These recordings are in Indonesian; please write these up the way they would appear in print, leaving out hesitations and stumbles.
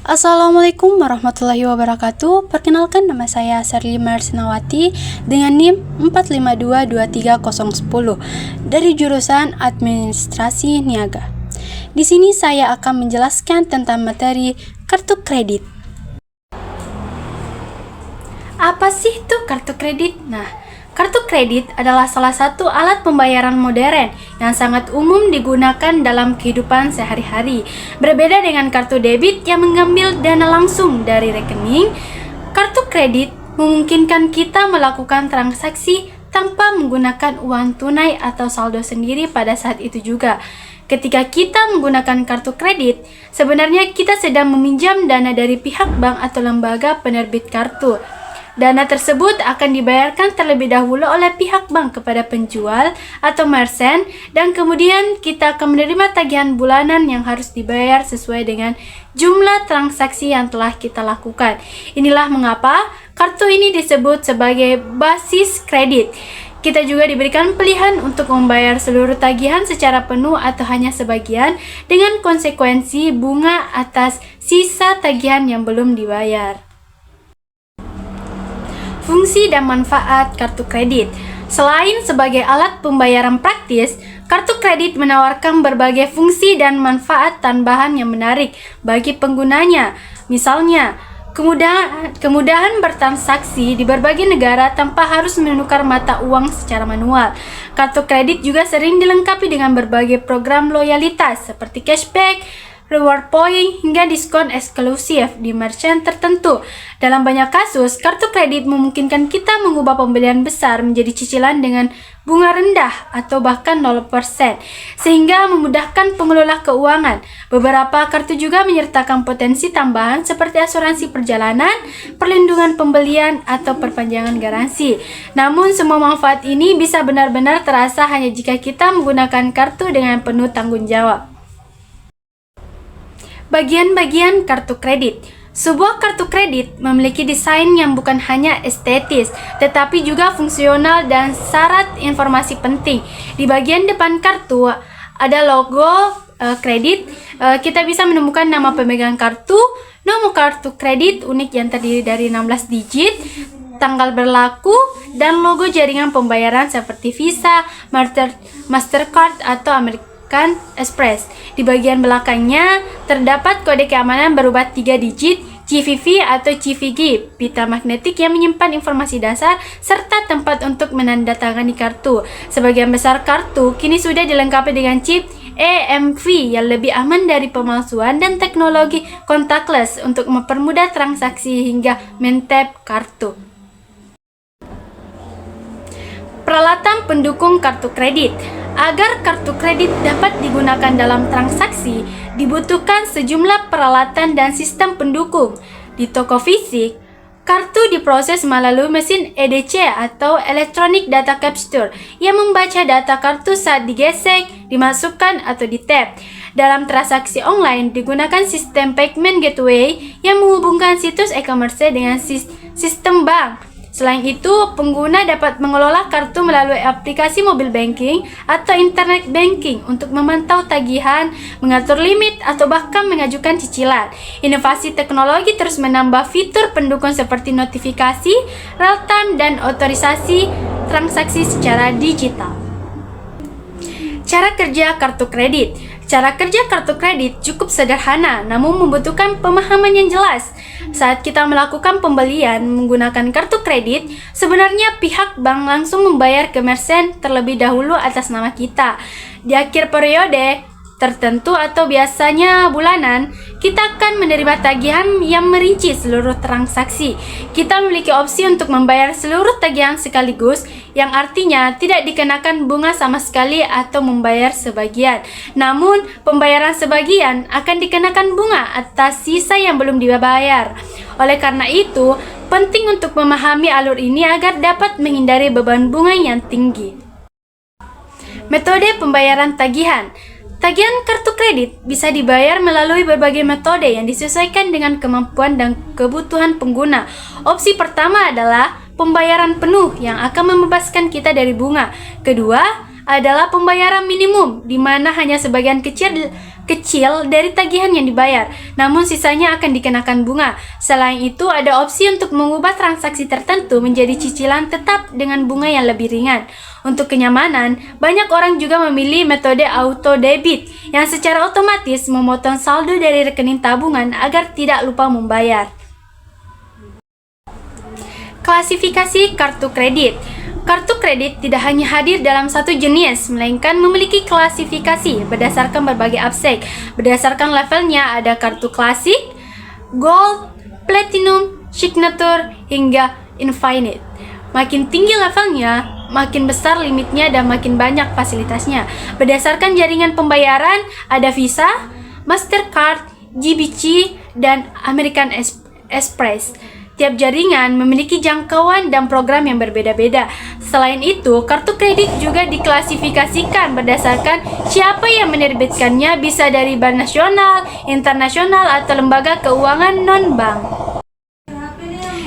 Assalamualaikum warahmatullahi wabarakatuh. Perkenalkan, nama saya Sherly Marsinawati dengan NIM 4522310 dari jurusan Administrasi Niaga. Di sini saya akan menjelaskan tentang materi kartu kredit. Apa sih itu kartu kredit? Kartu kredit adalah salah satu alat pembayaran modern yang sangat umum digunakan dalam kehidupan sehari-hari. Berbeda dengan kartu debit yang mengambil dana langsung dari rekening, kartu kredit memungkinkan kita melakukan transaksi tanpa menggunakan uang tunai atau saldo sendiri pada saat itu juga. Ketika kita menggunakan kartu kredit, sebenarnya kita sedang meminjam dana dari pihak bank atau lembaga penerbit kartu. Dana tersebut akan dibayarkan terlebih dahulu oleh pihak bank kepada penjual atau merchant, dan kemudian kita akan menerima tagihan bulanan yang harus dibayar sesuai dengan jumlah transaksi yang telah kita lakukan. Inilah mengapa kartu ini disebut sebagai basis kredit. Kita juga diberikan pilihan untuk membayar seluruh tagihan secara penuh atau hanya sebagian, dengan konsekuensi bunga atas sisa tagihan yang belum dibayar. Fungsi dan manfaat kartu kredit. Selain sebagai alat pembayaran praktis, kartu kredit menawarkan berbagai fungsi dan manfaat tambahan yang menarik bagi penggunanya. Misalnya, kemudahan bertransaksi di berbagai negara tanpa harus menukar mata uang secara manual. Kartu kredit juga sering dilengkapi dengan berbagai program loyalitas seperti cashback, reward point, hingga diskon eksklusif di merchant tertentu. Dalam banyak kasus, kartu kredit memungkinkan kita mengubah pembelian besar menjadi cicilan dengan bunga rendah atau bahkan 0%, sehingga memudahkan pengelola keuangan. Beberapa kartu juga menyertakan potensi tambahan seperti asuransi perjalanan, perlindungan pembelian, atau perpanjangan garansi. Namun, semua manfaat ini bisa benar-benar terasa hanya jika kita menggunakan kartu dengan penuh tanggung jawab. Bagian-bagian kartu kredit. Sebuah kartu kredit memiliki desain yang bukan hanya estetis, tetapi juga fungsional dan syarat informasi penting. Di bagian depan kartu ada logo kredit. Kita bisa menemukan nama pemegang kartu, nomor kartu kredit unik yang terdiri dari 16 digit, tanggal berlaku, dan logo jaringan pembayaran seperti Visa, Mastercard, atau American Express. Di bagian belakangnya terdapat kode keamanan berupa 3 digit, CVV atau CVG, pita magnetik yang menyimpan informasi dasar, serta tempat untuk menandatangani kartu. Sebagian besar kartu kini sudah dilengkapi dengan chip EMV yang lebih aman dari pemalsuan dan teknologi contactless untuk mempermudah transaksi hingga mentap kartu. Peralatan pendukung kartu kredit. Agar kartu kredit dapat digunakan dalam transaksi, dibutuhkan sejumlah peralatan dan sistem pendukung. Di toko fisik, kartu diproses melalui mesin EDC atau Electronic Data Capture yang membaca data kartu saat digesek, dimasukkan, atau di-tap. Dalam transaksi online, digunakan sistem payment gateway yang menghubungkan situs e-commerce dengan sistem bank. Selain itu, pengguna dapat mengelola kartu melalui aplikasi mobile banking atau internet banking untuk memantau tagihan, mengatur limit, atau bahkan mengajukan cicilan. Inovasi teknologi terus menambah fitur pendukung seperti notifikasi, real-time, dan otorisasi transaksi secara digital. Cara kerja kartu kredit. Cara kerja kartu kredit cukup sederhana, namun membutuhkan pemahaman yang jelas. Saat kita melakukan pembelian menggunakan kartu kredit, sebenarnya pihak bank langsung membayar ke merchant terlebih dahulu atas nama kita. Di akhir periode tertentu atau biasanya bulanan, kita akan menerima tagihan yang merinci seluruh transaksi. Kita memiliki opsi untuk membayar seluruh tagihan sekaligus, yang artinya tidak dikenakan bunga sama sekali atau membayar sebagian. Namun, pembayaran sebagian akan dikenakan bunga atas sisa yang belum dibayar. Oleh karena itu, penting untuk memahami alur ini agar dapat menghindari beban bunga yang tinggi. Metode pembayaran tagihan. Tagihan kartu kredit bisa dibayar melalui berbagai metode yang disesuaikan dengan kemampuan dan kebutuhan pengguna. Opsi pertama adalah pembayaran penuh yang akan membebaskan kita dari bunga. Kedua adalah pembayaran minimum, di mana hanya sebagian kecil kecil dari tagihan yang dibayar, namun sisanya akan dikenakan bunga. Selain itu, ada opsi untuk mengubah transaksi tertentu menjadi cicilan tetap dengan bunga yang lebih ringan. Untuk kenyamanan, banyak orang juga memilih metode auto debit yang secara otomatis memotong saldo dari rekening tabungan agar tidak lupa membayar. Klasifikasi kartu kredit. Kartu kredit tidak hanya hadir dalam satu jenis, melainkan memiliki klasifikasi berdasarkan berbagai aspek. Berdasarkan levelnya ada kartu klasik, gold, platinum, signature, hingga infinite. Makin tinggi levelnya, makin besar limitnya dan makin banyak fasilitasnya. Berdasarkan jaringan pembayaran, ada Visa, Mastercard, GBC, dan American Express. Tiap jaringan memiliki jangkauan dan program yang berbeda-beda. Selain itu, kartu kredit juga diklasifikasikan berdasarkan siapa yang menerbitkannya, bisa dari bank nasional, internasional, atau lembaga keuangan non-bank.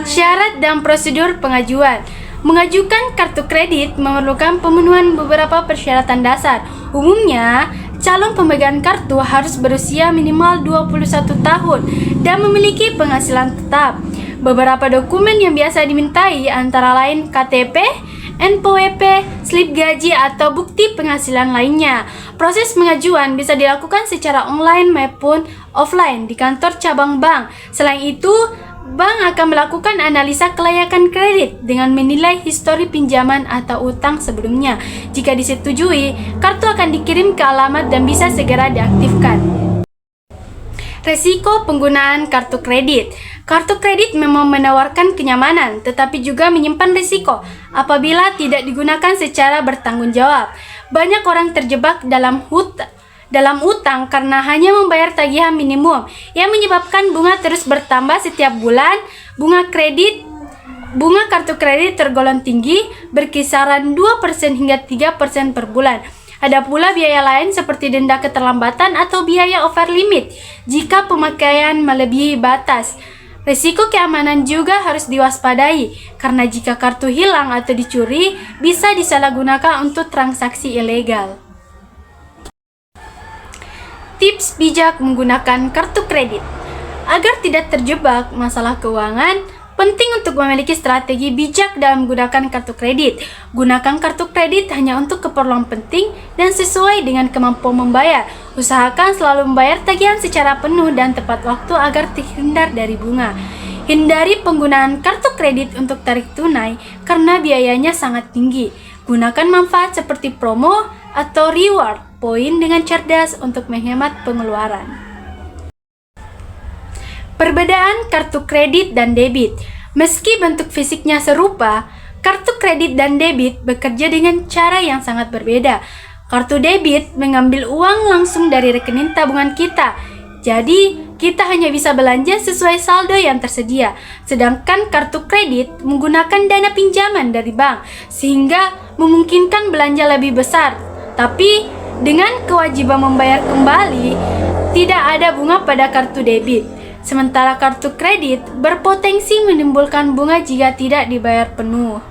Syarat dan prosedur pengajuan. Mengajukan kartu kredit memerlukan pemenuhan beberapa persyaratan dasar. Umumnya, calon pemegang kartu harus berusia minimal 21 tahun dan memiliki penghasilan tetap. Beberapa dokumen yang biasa dimintai antara lain KTP, NPWP, slip gaji, atau bukti penghasilan lainnya. Proses pengajuan bisa dilakukan secara online maupun offline di kantor cabang bank. Selain itu, bank akan melakukan analisa kelayakan kredit dengan menilai histori pinjaman atau utang sebelumnya. Jika disetujui, kartu akan dikirim ke alamat dan bisa segera diaktifkan. Resiko penggunaan kartu kredit. Kartu kredit memang menawarkan kenyamanan, tetapi juga menyimpan risiko apabila tidak digunakan secara bertanggung jawab. Banyak orang terjebak dalam utang karena hanya membayar tagihan minimum yang menyebabkan bunga terus bertambah setiap bulan. Bunga kartu kredit tergolong tinggi, berkisaran 2% hingga 3% per bulan. Ada pula biaya lain seperti denda keterlambatan atau biaya over limit jika pemakaian melebihi batas. Risiko keamanan juga harus diwaspadai, karena jika kartu hilang atau dicuri, bisa disalahgunakan untuk transaksi ilegal. Tips bijak menggunakan kartu kredit. Agar tidak terjebak masalah keuangan, penting untuk memiliki strategi bijak dalam menggunakan kartu kredit. Gunakan kartu kredit hanya untuk keperluan penting dan sesuai dengan kemampuan membayar. Usahakan selalu membayar tagihan secara penuh dan tepat waktu agar terhindar dari bunga. Hindari penggunaan kartu kredit untuk tarik tunai karena biayanya sangat tinggi. Gunakan manfaat seperti promo atau reward poin dengan cerdas untuk menghemat pengeluaran. Perbedaan kartu kredit dan debit. Meski bentuk fisiknya serupa, kartu kredit dan debit bekerja dengan cara yang sangat berbeda. Kartu debit mengambil uang langsung dari rekening tabungan kita, jadi kita hanya bisa belanja sesuai saldo yang tersedia. Sedangkan kartu kredit menggunakan dana pinjaman dari bank, sehingga memungkinkan belanja lebih besar. Tapi dengan kewajiban membayar kembali, tidak ada bunga pada kartu debit. Sementara kartu kredit berpotensi menimbulkan bunga jika tidak dibayar penuh.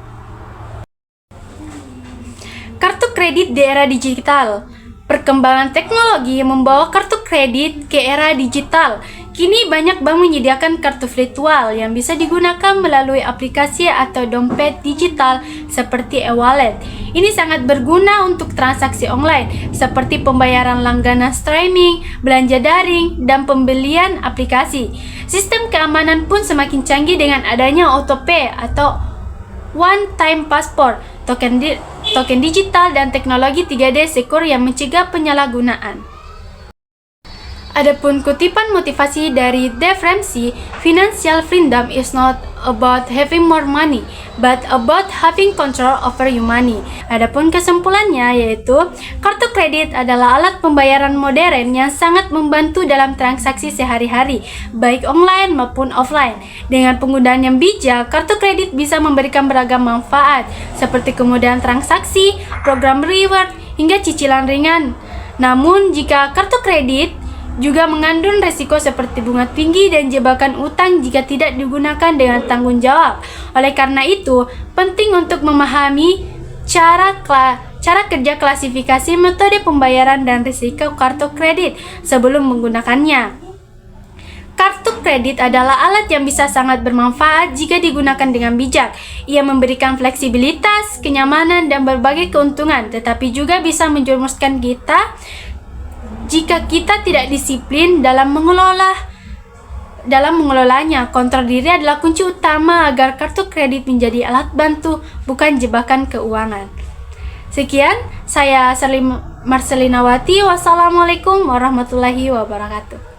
Kartu kredit di era digital. Perkembangan teknologi membawa kartu kredit ke era digital. Kini banyak bank menyediakan kartu virtual yang bisa digunakan melalui aplikasi atau dompet digital seperti e-wallet. Ini sangat berguna untuk transaksi online seperti pembayaran langganan streaming, belanja daring, dan pembelian aplikasi. Sistem keamanan pun semakin canggih dengan adanya OTP atau One Time Passport, token digital, dan teknologi 3D Secure yang mencegah penyalahgunaan. Adapun kutipan motivasi dari Dave Ramsey, financial freedom is not about having more money, but about having control over your money. Adapun kesimpulannya yaitu, kartu kredit adalah alat pembayaran modern yang sangat membantu dalam transaksi sehari-hari, baik online maupun offline. Dengan penggunaan yang bijak, kartu kredit bisa memberikan beragam manfaat, seperti kemudahan transaksi, program reward, hingga cicilan ringan. Namun, jika kartu kredit juga mengandung resiko seperti bunga tinggi dan jebakan utang jika tidak digunakan dengan tanggung jawab. Oleh karena itu, penting untuk memahami cara cara kerja klasifikasi metode pembayaran dan risiko kartu kredit sebelum menggunakannya. Kartu kredit adalah alat yang bisa sangat bermanfaat jika digunakan dengan bijak. Ia memberikan fleksibilitas, kenyamanan, dan berbagai keuntungan, tetapi juga bisa menjerumuskan kita jika kita tidak disiplin dalam mengelolanya. Kontrol diri adalah kunci utama agar kartu kredit menjadi alat bantu, bukan jebakan keuangan. Sekian, saya Marcelinawati. Wassalamualaikum warahmatullahi wabarakatuh.